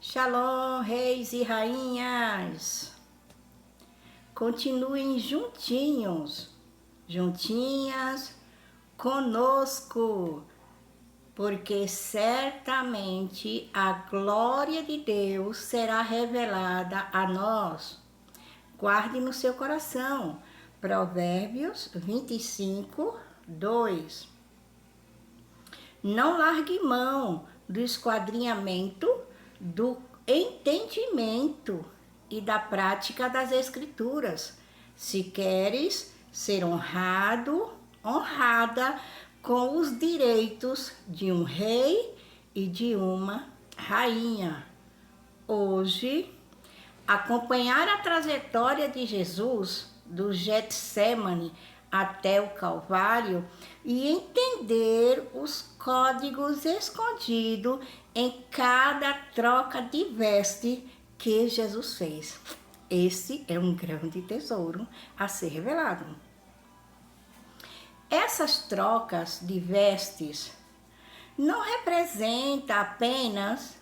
Shalom, reis e rainhas! Continuem juntinhas conosco, porque certamente a glória de Deus será revelada a nós. Guarde no seu coração, Provérbios 25, 2. Não largue mão do esquadrinhamento, do entendimento e da prática das Escrituras, se queres ser honrada com os direitos de um rei e de uma rainha. Hoje, acompanhar a trajetória de Jesus do Getsemane até o Calvário e entender os códigos escondidos em cada troca de veste que Jesus fez. Esse é um grande tesouro a ser revelado. Essas trocas de vestes não representam apenas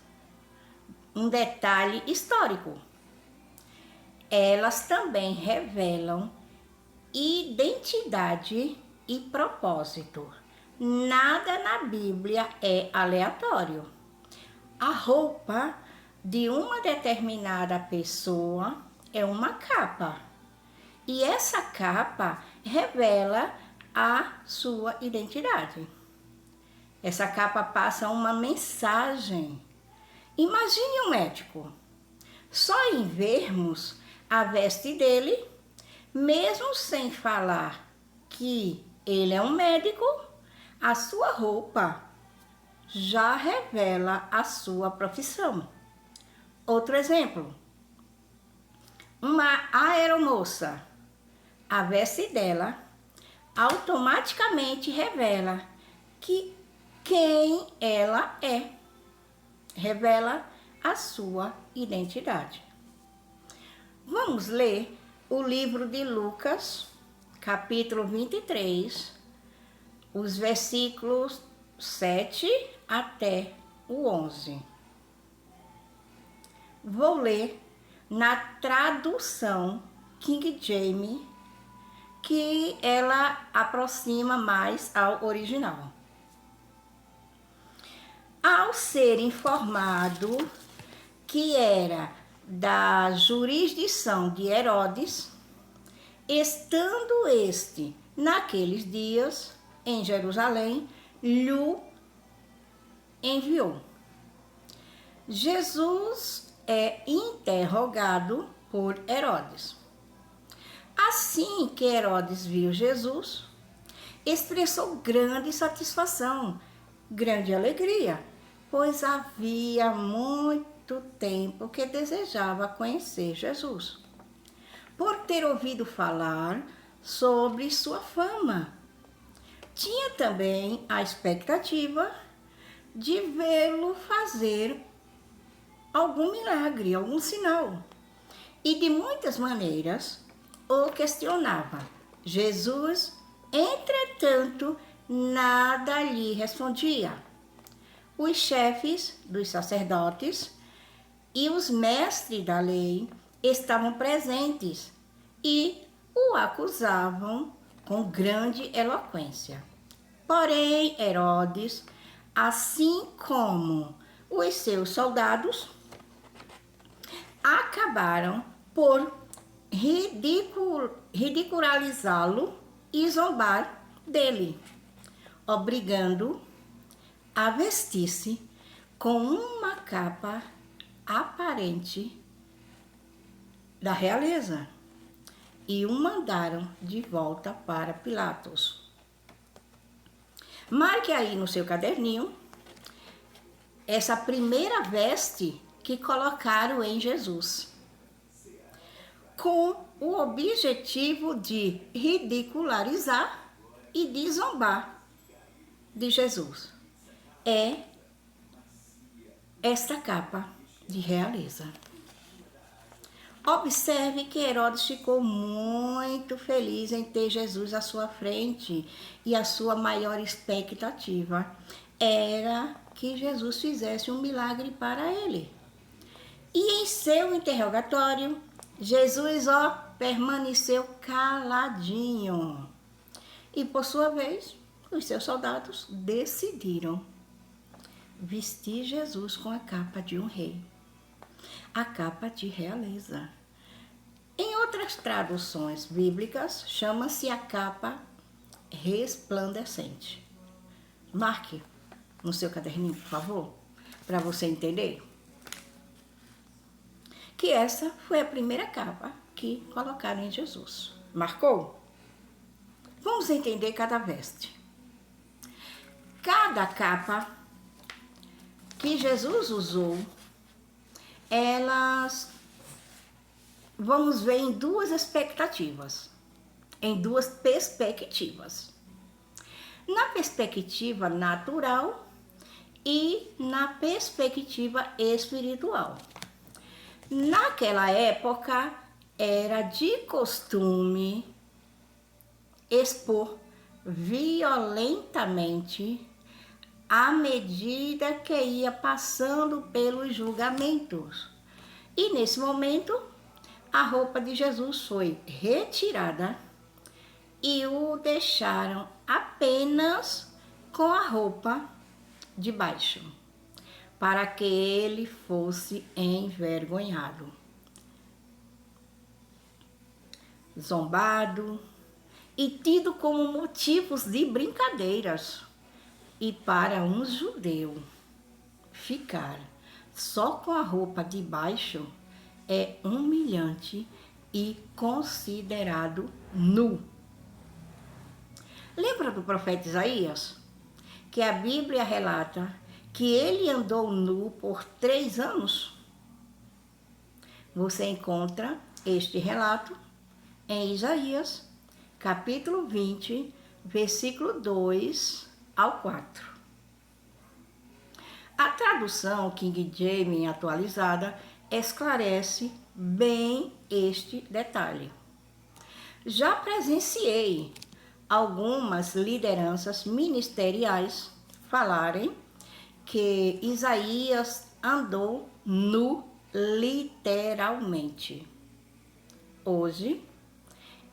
um detalhe histórico. Elas também revelam identidade e propósito. Nada na Bíblia é aleatório. A roupa de uma determinada pessoa é uma capa. E essa capa revela a sua identidade. Essa capa passa uma mensagem. Imagine um médico. Só em vermos a veste dele, mesmo sem falar que ele é um médico, a sua roupa já revela a sua profissão. Outro exemplo, uma aeromoça, a veste dela automaticamente revela quem ela é, revela a sua identidade. Vamos ler o livro de Lucas, capítulo 23, os versículos 7 até o 11. Vou ler na tradução King James, que ela aproxima mais ao original. Ao ser informado que era da jurisdição de Herodes, estando este naqueles dias em Jerusalém, lhe enviou. Jesus é interrogado por Herodes. Assim que Herodes viu Jesus, expressou grande satisfação, grande alegria, pois havia muito tempo que desejava conhecer Jesus, por ter ouvido falar sobre sua fama. Tinha também a expectativa de vê-lo fazer algum milagre, algum sinal. E de muitas maneiras o questionava. Jesus, entretanto, nada lhe respondia. Os chefes dos sacerdotes e os mestres da lei estavam presentes e o acusavam com grande eloquência. Porém, Herodes, assim como os seus soldados, acabaram por ridicularizá-lo e zombar dele, obrigando-o a vestir-se com uma capa aparente da realeza e o mandaram de volta para Pilatos. Marque aí no seu caderninho essa primeira veste que colocaram em Jesus, com o objetivo de ridicularizar e de zombar de Jesus. É esta capa de realeza. Observe que Herodes ficou muito feliz em ter Jesus à sua frente e a sua maior expectativa era que Jesus fizesse um milagre para ele. E em seu interrogatório, Jesus, permaneceu caladinho. E por sua vez, os seus soldados decidiram vestir Jesus com a capa de um rei, a capa de realeza. Em outras traduções bíblicas, chama-se a capa resplandecente. Marque no seu caderninho, por favor, para você entender que essa foi a primeira capa que colocaram em Jesus. Marcou? Vamos entender cada veste. Cada capa que Jesus usou, elas vamos ver em duas expectativas, em duas perspectivas. Na perspectiva natural e na perspectiva espiritual. Naquela época, era de costume expor violentamente à medida que ia passando pelos julgamentos. E nesse momento, a roupa de Jesus foi retirada e o deixaram apenas com a roupa de baixo, para que ele fosse envergonhado, zombado e tido como motivos de brincadeiras. E para um judeu, ficar só com a roupa de baixo é humilhante e considerado nu. Lembra do profeta Isaías? Que a Bíblia relata que ele andou nu por 3 anos? Você encontra este relato em Isaías, capítulo 20, versículo 2 ao 4. A tradução King James atualizada esclarece bem este detalhe. Já presenciei algumas lideranças ministeriais falarem que Isaías andou nu literalmente. Hoje,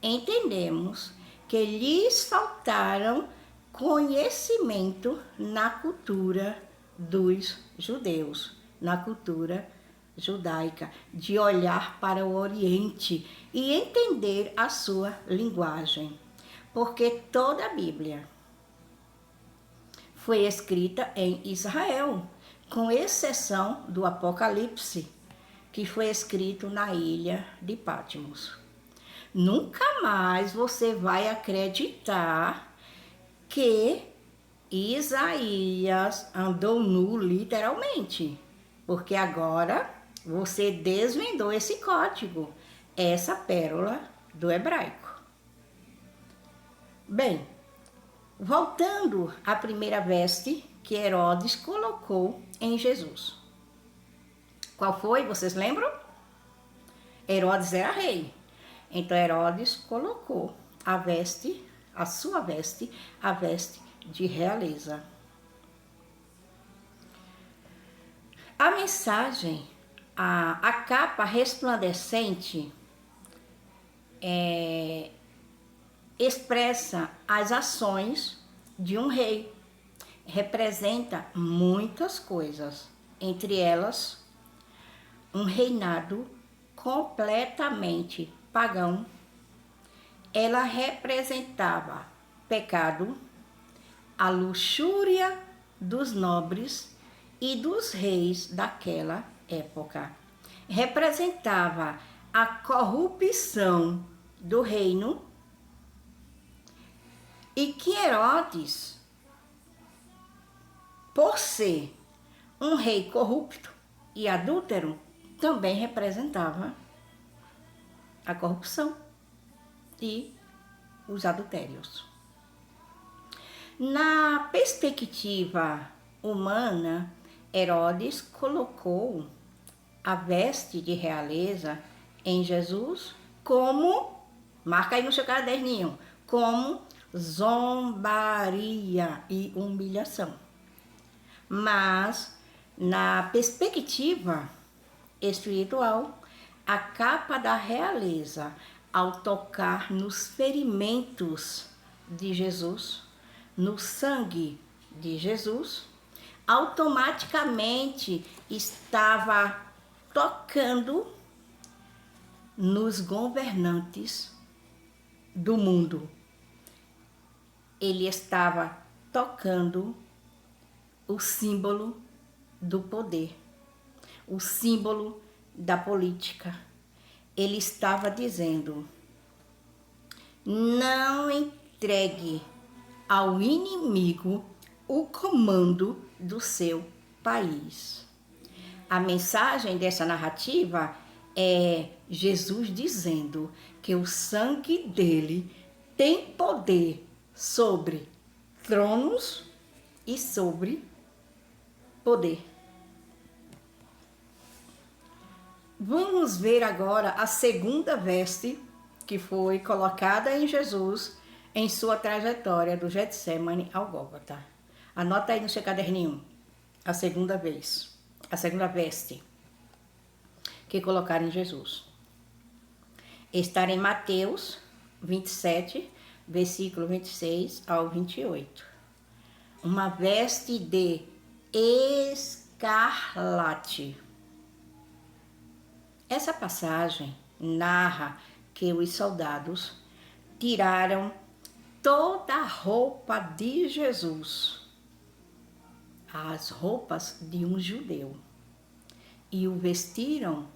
entendemos que lhes faltaram conhecimento na cultura dos judeus, na cultura judaica, de olhar para o Oriente e entender a sua linguagem. Porque toda a Bíblia foi escrita em Israel, com exceção do Apocalipse, que foi escrito na ilha de Patmos. Nunca mais você vai acreditar que Isaías andou nu literalmente, porque agora você desvendou esse código, essa pérola do hebraico. Bem, voltando à primeira veste que Herodes colocou em Jesus. Qual foi? Vocês lembram? Herodes era rei. Então Herodes colocou a veste, a sua veste, a veste de realeza. A mensagem, a capa resplandecente expressa as ações de um rei. Representa muitas coisas, entre elas um reinado completamente pagão. Ela representava pecado, a luxúria dos nobres e dos reis daquela época. Representava a corrupção do reino e que Herodes, por ser um rei corrupto e adúltero, também representava a corrupção e os adultérios. Na perspectiva humana, Herodes colocou a veste de realeza em Jesus como, marca aí no seu caderninho, como zombaria e humilhação. Mas, na perspectiva espiritual, a capa da realeza, ao tocar nos ferimentos de Jesus, no sangue de Jesus, automaticamente estava tocando nos governantes do mundo. Ele estava tocando o símbolo do poder, o símbolo da política. Ele estava dizendo: não entregue ao inimigo o comando do seu país. A mensagem dessa narrativa é Jesus dizendo que o sangue dele tem poder sobre tronos e sobre poder. Vamos ver agora a segunda veste que foi colocada em Jesus em sua trajetória do Getsemane ao Gólgota. Anota aí no seu caderninho a segunda veste que colocaram em Jesus. Está em Mateus 27, versículo 26 ao 28. Uma veste de escarlate. Essa passagem narra que os soldados tiraram toda a roupa de Jesus, as roupas de um judeu, e o vestiram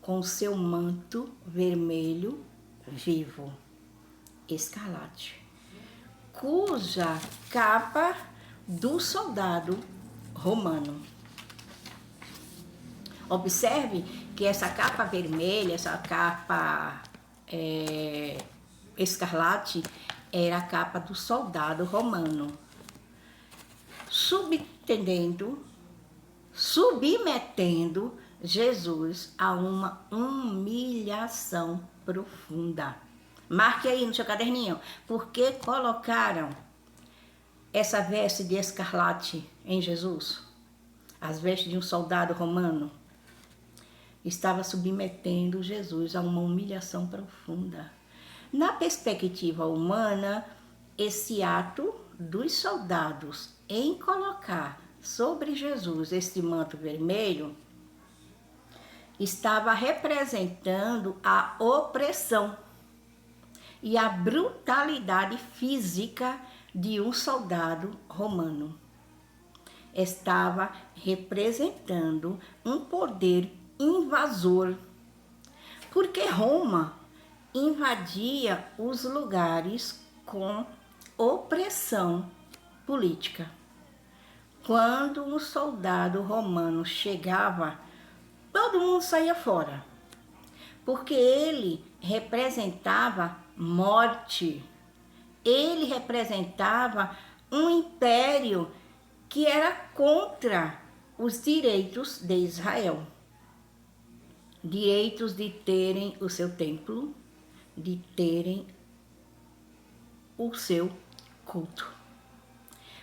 com seu manto vermelho vivo, escarlate, cuja capa do soldado romano. Observe que essa capa vermelha, essa capa escarlate, era a capa do soldado romano, submetendo Jesus a uma humilhação profunda. Marque aí no seu caderninho, por que colocaram essa veste de escarlate em Jesus? As vestes de um soldado romano. Estava submetendo Jesus a uma humilhação profunda. Na perspectiva humana, esse ato dos soldados em colocar sobre Jesus este manto vermelho estava representando a opressão e a brutalidade física de um soldado romano. Estava representando um poder invasor, porque Roma invadia os lugares com opressão política. Quando um soldado romano chegava, todo mundo saía fora, porque ele representava morte. Ele representava um império que era contra os direitos de Israel. Direitos de terem o seu templo, de terem o seu culto.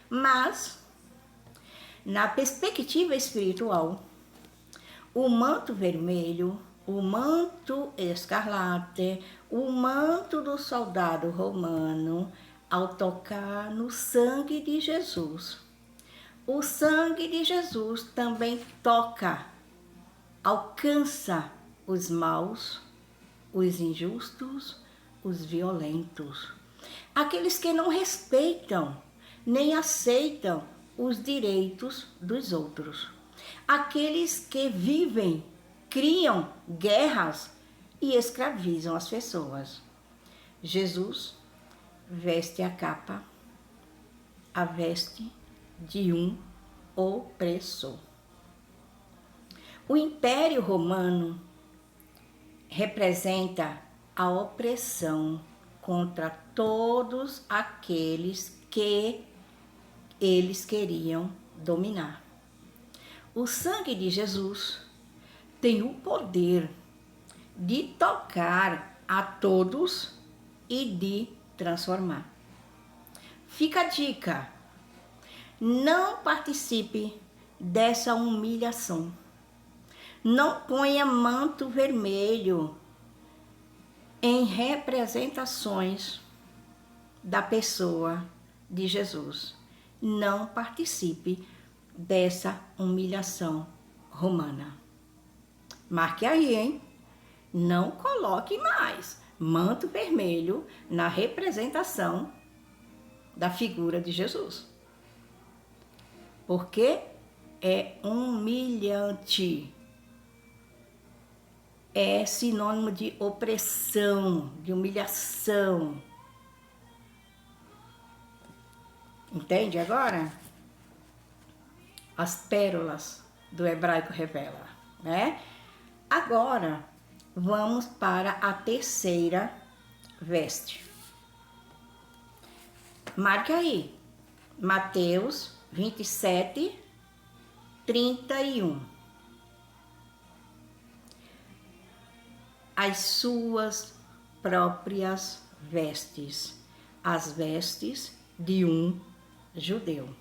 Mas, na perspectiva espiritual, o manto vermelho, o manto escarlate, o manto do soldado romano, ao tocar no sangue de Jesus, o sangue de Jesus também toca, alcança os maus, os injustos, os violentos, aqueles que não respeitam nem aceitam os direitos dos outros, aqueles que vivem, criam guerras e escravizam as pessoas. Jesus veste a capa, a veste de um opressor. O Império Romano representa a opressão contra todos aqueles que eles queriam dominar. O sangue de Jesus tem o poder de tocar a todos e de transformar. Fica a dica: não participe dessa humilhação. Não ponha manto vermelho em representações da pessoa de Jesus. Não participe dessa humilhação romana. Marque aí, hein? Não coloque mais manto vermelho na representação da figura de Jesus. Porque é humilhante. É sinônimo de opressão, de humilhação. Entende agora? As pérolas do hebraico revela, né? Agora, vamos para a terceira veste. Marque aí, Mateus 27, 31. As suas próprias vestes, as vestes de um judeu.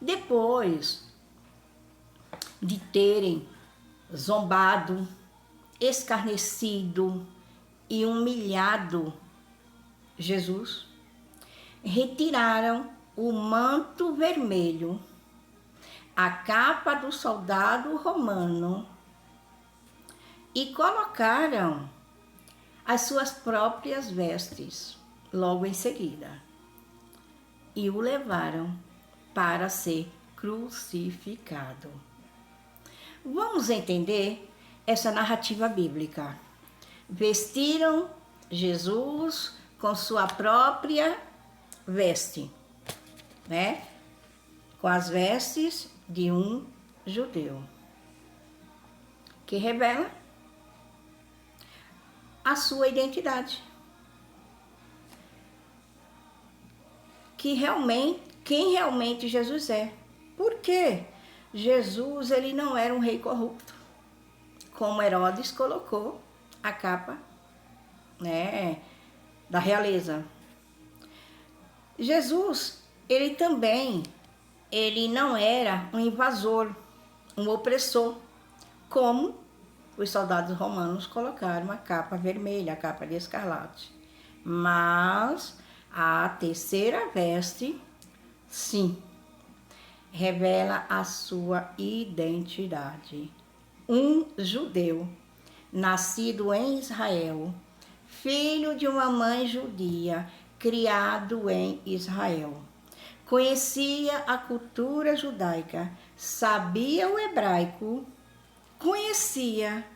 Depois de terem zombado, escarnecido e humilhado Jesus, retiraram o manto vermelho, a capa do soldado romano e colocaram as suas próprias vestes logo em seguida e o levaram para ser crucificado. Vamos entender essa narrativa bíblica. Vestiram Jesus com sua própria veste, né? Com as vestes de um judeu, que revela a sua identidade. Quem realmente Jesus é. Por quê? Jesus, ele não era um rei corrupto, como Herodes colocou a capa, né, da realeza. Jesus, ele não era um invasor, um opressor, como os soldados romanos colocaram a capa vermelha, a capa de escarlate. Mas a terceira veste, sim, revela a sua identidade. Um judeu, nascido em Israel, filho de uma mãe judia, criado em Israel. Conhecia a cultura judaica, sabia o hebraico, conhecia,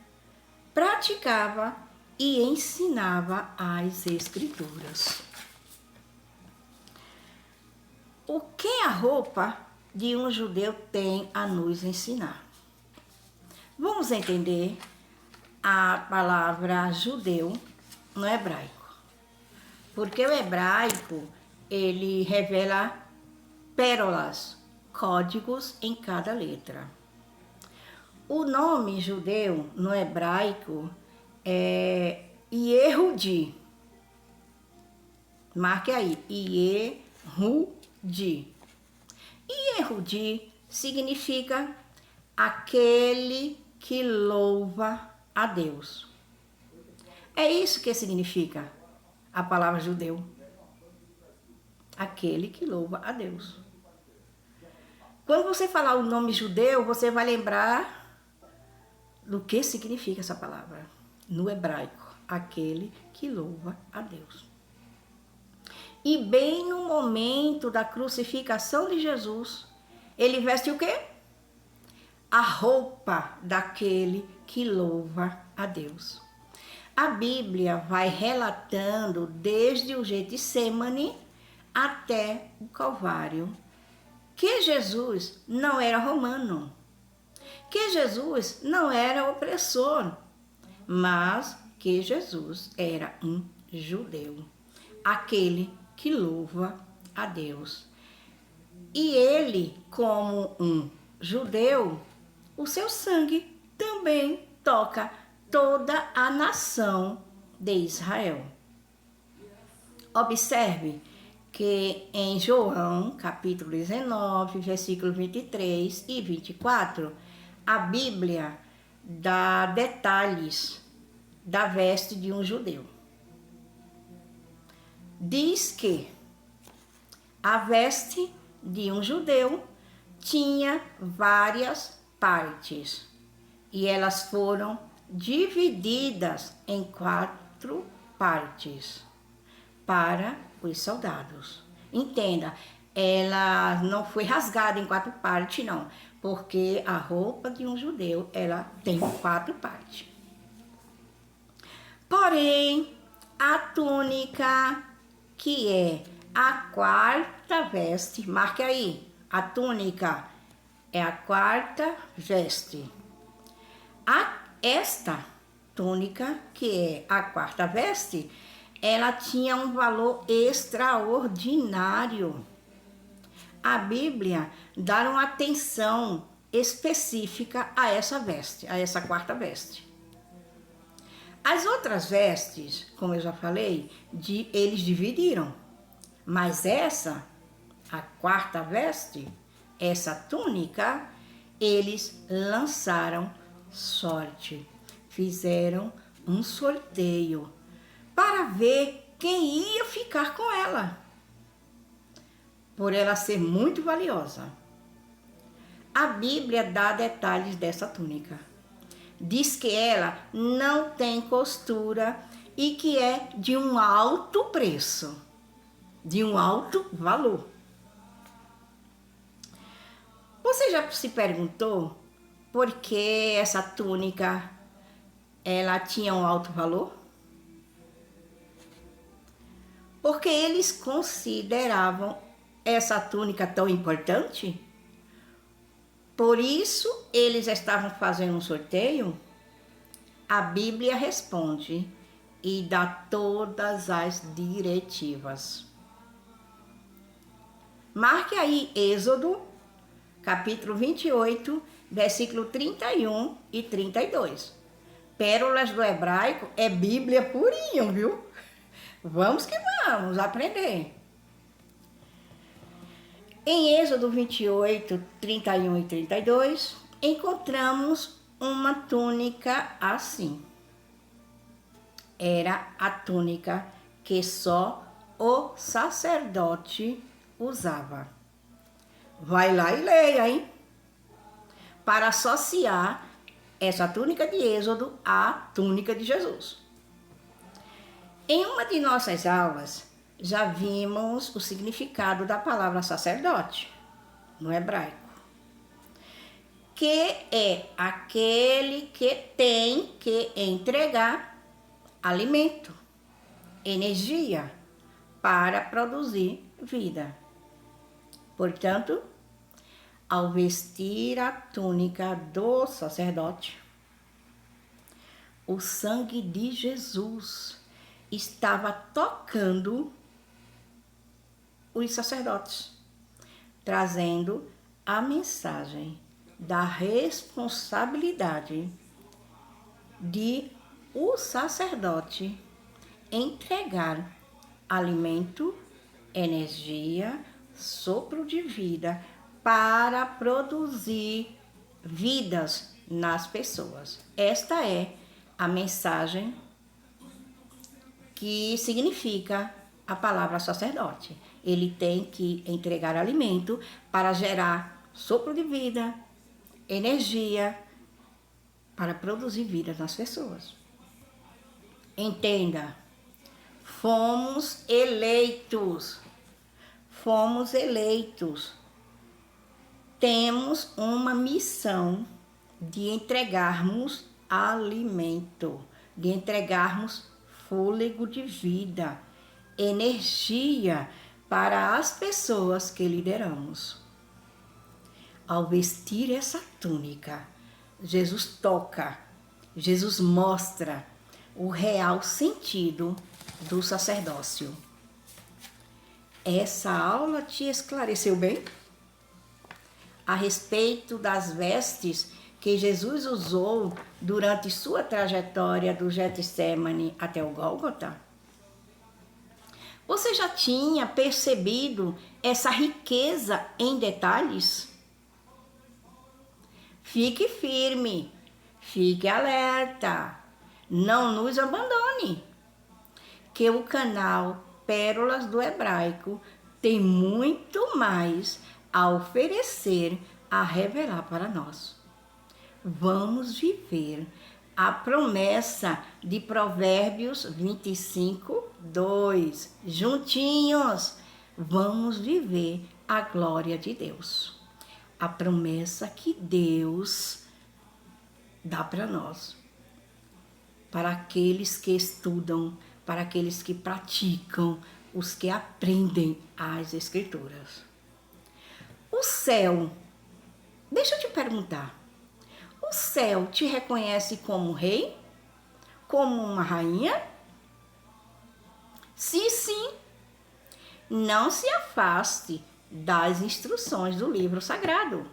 praticava e ensinava as Escrituras. O que a roupa de um judeu tem a nos ensinar? Vamos entender a palavra judeu no hebraico. Porque o hebraico, ele revela pérolas, códigos em cada letra. O nome judeu no hebraico é Yehudi. Marque aí, Yehudi. Yehudi significa aquele que louva a Deus. É isso que significa a palavra judeu. Aquele que louva a Deus. Quando você falar o nome judeu, você vai lembrar do que significa essa palavra no hebraico. Aquele que louva a Deus. E bem no momento da crucificação de Jesus, ele veste o quê? A roupa daquele que louva a Deus. A Bíblia vai relatando desde o Getsêmani até o Calvário que Jesus não era romano, que Jesus não era opressor, mas que Jesus era um judeu, aquele que louva a Deus. E ele, como um judeu, o seu sangue também toca toda a nação de Israel. Observe que em João, capítulo 19, versículo 23 e 24, A Bíblia dá detalhes da veste de um judeu. Diz que a veste de um judeu tinha várias partes e elas foram divididas em 4 partes para os soldados. Entenda, ela não foi rasgada em 4 partes, não, porque a roupa de um judeu, ela tem 4 partes. Porém, a túnica, que é a 4ª veste, marque aí, a túnica é a 4ª veste. Esta túnica, que é a 4ª veste, ela tinha um valor extraordinário. A Bíblia dá uma atenção específica a essa veste, a essa 4ª veste. As outras vestes, como eu já falei, eles dividiram. Mas essa, a 4ª veste, essa túnica, eles lançaram sorte. Fizeram um sorteio para ver quem ia ficar com ela, por ela ser muito valiosa. A Bíblia dá detalhes dessa túnica. Diz que ela não tem costura e que é de um alto preço, de um alto valor. Você já se perguntou por que essa túnica ela tinha um alto valor? Porque eles consideravam essa túnica tão importante? Por isso, eles estavam fazendo um sorteio? A Bíblia responde e dá todas as diretivas. Marque aí Êxodo, capítulo 28, versículo 31 e 32. Pérolas do hebraico é Bíblia purinho, viu? Vamos que vamos aprender. Em Êxodo 28, 31 e 32, encontramos uma túnica assim. Era a túnica que só o sacerdote usava. Vai lá e leia, hein? Para associar essa túnica de Êxodo à túnica de Jesus. Em uma de nossas aulas, já vimos o significado da palavra sacerdote, no hebraico, que é aquele que tem que entregar alimento, energia, para produzir vida. Portanto, ao vestir a túnica do sacerdote, o sangue de Jesus estava tocando os sacerdotes, trazendo a mensagem da responsabilidade de o sacerdote entregar alimento, energia, sopro de vida para produzir vidas nas pessoas. Esta é a mensagem que significa a palavra sacerdote. Ele tem que entregar alimento para gerar sopro de vida, energia, para produzir vida nas pessoas. Entenda, fomos eleitos. Fomos eleitos. Temos uma missão de entregarmos alimento, de entregarmos fôlego de vida, energia para as pessoas que lideramos. Ao vestir essa túnica, Jesus toca, Jesus mostra o real sentido do sacerdócio. Essa aula te esclareceu bem? A respeito das vestes que Jesus usou durante sua trajetória do Getsemane até o Gólgota? Você já tinha percebido essa riqueza em detalhes? Fique firme, fique alerta, não nos abandone, que o canal Pérolas do Hebraico tem muito mais a oferecer, a revelar para nós. Vamos viver a promessa de Provérbios 25, 2. Juntinhos, vamos viver a glória de Deus. A promessa que Deus dá para nós, para aqueles que estudam, para aqueles que praticam, os que aprendem as Escrituras. O céu, deixa eu te perguntar, o céu te reconhece como rei? Como uma rainha? Sim, sim. Não se afaste das instruções do livro sagrado.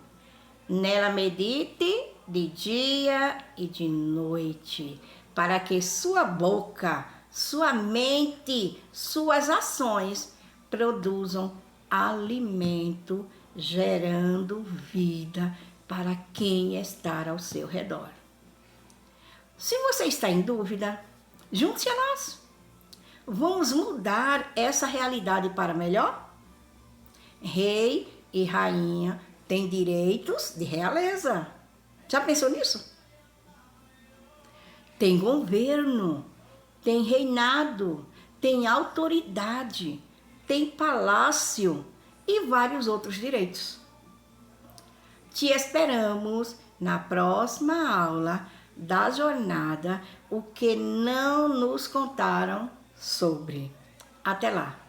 Nela medite de dia e de noite, para que sua boca, sua mente, suas ações produzam alimento, gerando vida para quem está ao seu redor. Se você está em dúvida, junte-se a nós. Vamos mudar essa realidade para melhor? Rei e rainha têm direitos de realeza. Já pensou nisso? Tem governo, tem reinado, tem autoridade, tem palácio e vários outros direitos. Te esperamos na próxima aula da jornada O que não nos contaram sobre. Até lá!